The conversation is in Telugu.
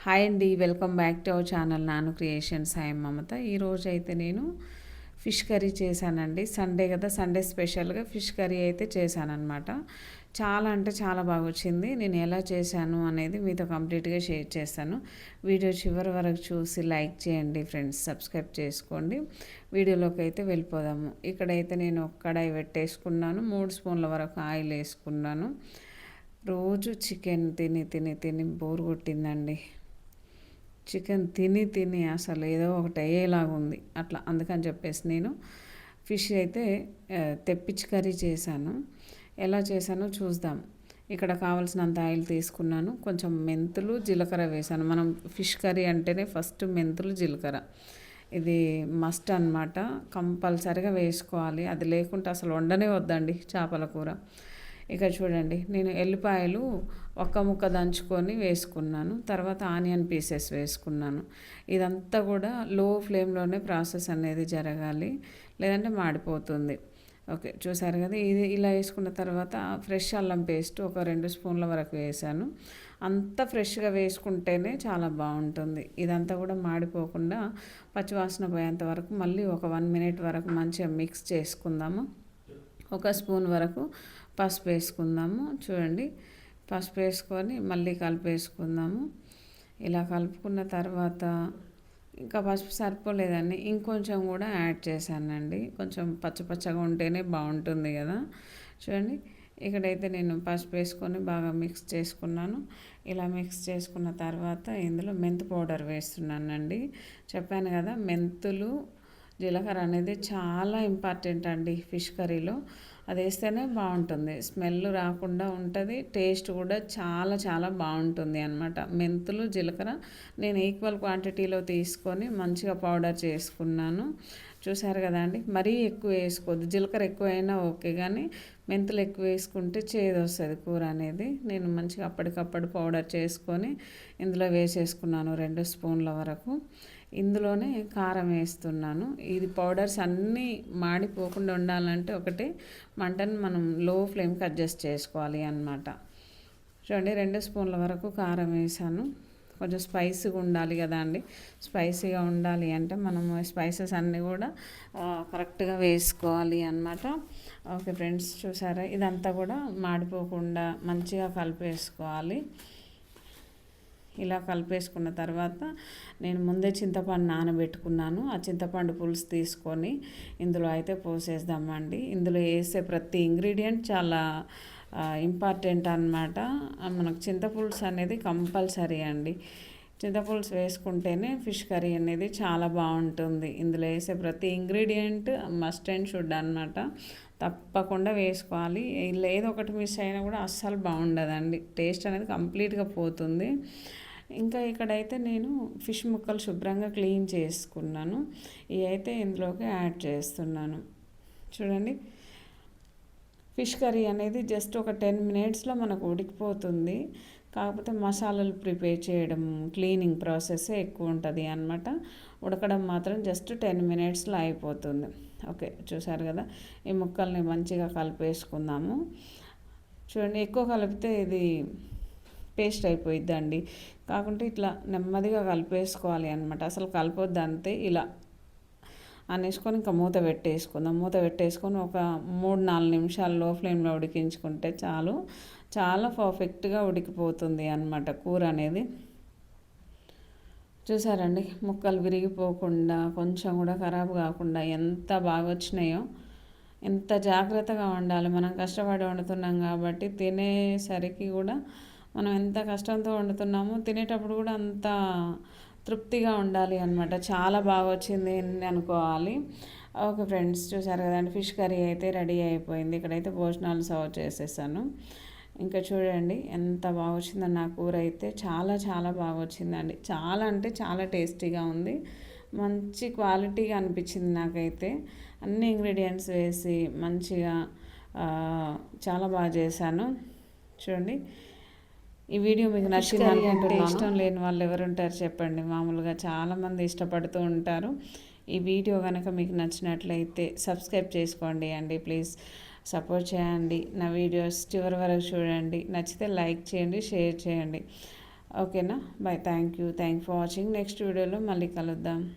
హాయ్ అండి, welcome back to our channel నాను క్రియేషన్స్. హాయ్ మమత. ఈరోజు అయితే నేను ఫిష్ కర్రీ చేశానండి. సండే కదా, సండే స్పెషల్గా ఫిష్ కర్రీ అయితే చేశానన్నమాట. చాలా అంటే చాలా బాగా వచ్చింది. నేను ఎలా చేశాను అనేది మీతో కంప్లీట్గా షేర్ చేస్తాను. వీడియో చివరి వరకు చూసి లైక్ చేయండి ఫ్రెండ్స్, సబ్స్క్రైబ్ చేసుకోండి. వీడియోలోకి అయితే వెళ్ళిపోదాము. ఇక్కడైతే నేను కడాయి పెట్టేసుకున్నాను, 3 స్పూన్ల వరకు ఆయిల్ వేసుకున్నాను. రోజు చికెన్ తిని తిని తిని బోర్ కొట్టిందండి. చికెన్ తిని తిని అసలు ఏదో ఒకటి అయ్యేలాగా ఉంది అట్లా. అందుకని చెప్పేసి నేను ఫిష్ అయితే తెప్పించి కర్రీ చేశాను. ఎలా చేశానో చూద్దాం. ఇక్కడ కావాల్సినంత ఆయిల్ తీసుకున్నాను. కొంచెం మెంతులు, జీలకర్ర వేసాను. మనం ఫిష్ కర్రీ అంటేనే ఫస్ట్ మెంతులు, జీలకర్ర ఇది మస్ట్ అన్నమాట. కంపల్సరిగా వేసుకోవాలి. అది లేకుంటే అసలు వండనే వద్దండి చేపల కూర. ఇక చూడండి, నేను ఎల్లిపాయలు ఒక్క ముక్క దంచుకొని వేసుకున్నాను. తర్వాత ఆనియన్ పీసెస్ వేసుకున్నాను. ఇదంతా కూడా లో ఫ్లేమ్లోనే ప్రాసెస్ అనేది జరగాలి, లేదంటే మాడిపోతుంది. ఓకే, చూసారు కదా. ఇది ఇలా వేసుకున్న తర్వాత ఫ్రెష్ అల్లం పేస్ట్ ఒక 2 స్పూన్ల వరకు వేసాను. అంతా ఫ్రెష్గా వేసుకుంటేనే చాలా బాగుంటుంది. ఇదంతా కూడా మాడిపోకుండా పచ్చివాసన పోయేంత వరకు మళ్ళీ ఒక 1 మినిట్ వరకు మంచిగా మిక్స్ చేసుకుందాము. ఒక స్పూన్ వరకు పసుపు వేసుకుందాము. చూడండి, పసుపు వేసుకొని మళ్ళీ కలిపేసుకుందాము. ఇలా కలుపుకున్న తర్వాత ఇంకా పసుపు సరిపోలేదని ఇంకొంచెం కూడా యాడ్ చేశానండి. కొంచెం పచ్చపచ్చగా ఉంటేనే బాగుంటుంది కదా. చూడండి, ఇక్కడైతే నేను పసుపు వేసుకొని బాగా మిక్స్ చేసుకున్నాను. ఇలా మిక్స్ చేసుకున్న తర్వాత ఇందులో మెంతు పౌడర్ వేస్తున్నానండి. చెప్పాను కదా, మెంతులు, జీలకర్ర అనేది చాలా ఇంపార్టెంట్ అండి ఫిష్ కర్రీలో. అది వేస్తేనే బాగుంటుంది, స్మెల్ రాకుండా ఉంటుంది, టేస్ట్ కూడా చాలా చాలా బాగుంటుంది అన్నమాట. మెంతులు, జీలకర్ర నేను ఈక్వల్ క్వాంటిటీలో తీసుకొని మంచిగా పౌడర్ చేసుకున్నాను. చూసారు కదా అండి, మరీ ఎక్కువ వేసుకోవద్దు. జీలకర్ర ఎక్కువైనా ఓకే, కానీ మెంతులు ఎక్కువ వేసుకుంటే చేదు వస్తుంది కూర అనేది. నేను మంచిగా అప్పటికప్పుడు పౌడర్ చేసుకొని ఇందులో వేసేసుకున్నాను 2 స్పూన్ల వరకు. ఇందులోనే కారం వేస్తున్నాను. ఇది పౌడర్స్ అన్నీ మాడిపోకుండా ఉండాలంటే ఒకటి మంటను మనం లో ఫ్లేమ్కి అడ్జస్ట్ చేసుకోవాలి అన్నమాట. చూడండి, 2 స్పూన్ల వరకు కారం వేసాను. కొంచెం స్పైసీగా ఉండాలి కదా అండి. స్పైసీగా ఉండాలి అంటే మనం స్పైసెస్ అన్నీ కూడా కరెక్ట్గా వేసుకోవాలి అన్నమాట. ఓకే ఫ్రెండ్స్, చూసారా, ఇదంతా కూడా మాడిపోకుండా మంచిగా కలిపేసుకోవాలి. ఇలా కలిపేసుకున్న తర్వాత నేను ముందే చింతపండు నానబెట్టుకున్నాను. ఆ చింతపండు పులుసు తీసుకొని ఇందులో అయితే పోసేద్దామండి. ఇందులో వేసే ప్రతి ఇంగ్రీడియంట్ చాలా ఇంపార్టెంట్ అన్నమాట. మనకు చింతపులుసు అనేది కంపల్సరీ అండి. చింతపులుసు వేసుకుంటేనే ఫిష్ కర్రీ అనేది చాలా బాగుంటుంది. ఇందులో వేసే ప్రతి ఇంగ్రీడియంట్ మస్ట్ అండ్ షుడ్ అన్నమాట. తప్పకుండా వేసుకోవాలి. ఇలా ఏదో ఒకటి మిస్ అయినా కూడా అస్సలు బాగుండదండి, టేస్ట్ అనేది కంప్లీట్గా పోతుంది. ఇంకా ఇక్కడైతే నేను ఫిష్ ముక్కలు శుభ్రంగా క్లీన్ చేసుకున్నాను. ఇవి అయితే ఇందులోకి యాడ్ చేస్తున్నాను. చూడండి, ఫిష్ కర్రీ అనేది జస్ట్ ఒక 10 మినిట్స్లో మనకు ఉడికిపోతుంది. కాకపోతే మసాలాలు ప్రిపేర్ చేయడం, క్లీనింగ్ ప్రాసెస్ ఎక్కువ ఉంటుంది అన్నమాట. ఉడకడం మాత్రం జస్ట్ 10 మినిట్స్లో అయిపోతుంది. ఓకే, చూసారు కదా, ఈ ముక్కల్ని మంచిగా కలిపేసుకుందాము. చూడండి, ఎక్కువ కలిపితే ఇది పేస్ట్ అయిపోయిద్దండి. కాకుంటే ఇట్లా నెమ్మదిగా కలిపేసుకోవాలి అన్నమాట. అసలు కలపొద్దు, అంతే. ఇలా అనేసుకొని ఇంకా మూత పెట్టేసుకుందాం. మూత పెట్టేసుకొని ఒక 3-4 నిమిషాలు లో ఫ్లేమ్లో ఉడికించుకుంటే చాలు. చాలా పర్ఫెక్ట్గా ఉడికిపోతుంది అన్నమాట కూర అనేది. చూసారండి, ముక్కలు విరిగిపోకుండా, కొంచెం కూడా ఖరాబ్ కాకుండా ఎంత బాగా వచ్చినాయో. ఎంత జాగ్రత్తగా వండాలి, మనం కష్టపడి వండుతున్నాం కాబట్టి తినేసరికి కూడా మనం ఎంత కష్టంతో వండుతున్నామో తినేటప్పుడు కూడా అంత తృప్తిగా ఉండాలి అన్నమాట. చాలా బాగా వచ్చింది అనుకోవాలి. ఓకే ఫ్రెండ్స్, చూసారు కదండి, ఫిష్ కర్రీ అయితే రెడీ అయిపోయింది. ఇక్కడైతే భోజనాలు సర్వ్ చేసేసాను. ఇంకా చూడండి ఎంత బాగా వచ్చిందో. నా కూర అయితే చాలా చాలా బాగా వచ్చిందండి. చాలా అంటే చాలా టేస్టీగా ఉంది. మంచి క్వాలిటీగా అనిపించింది నాకైతే. అన్ని ఇంగ్రీడియంట్స్ వేసి మంచిగా చాలా బాగా చేశాను. చూడండి, ఈ వీడియో మీకు నచ్చింది అనుకుంటున్నాను. ఇష్టం లేని వాళ్ళు ఎవరు ఉంటారు చెప్పండి. మామూలుగా చాలామంది ఇష్టపడుతూ ఉంటారు. ఈ వీడియో కనుక మీకు నచ్చినట్లయితే సబ్స్క్రైబ్ చేసుకోండి అండి, ప్లీజ్ సపోర్ట్ చేయండి. నా వీడియోస్ చివరి వరకు చూడండి. నచ్చితే లైక్ చేయండి, షేర్ చేయండి. ఓకేనా. By. Thank you for watching. Next వీడియోలో మళ్ళీ కలుద్దాం.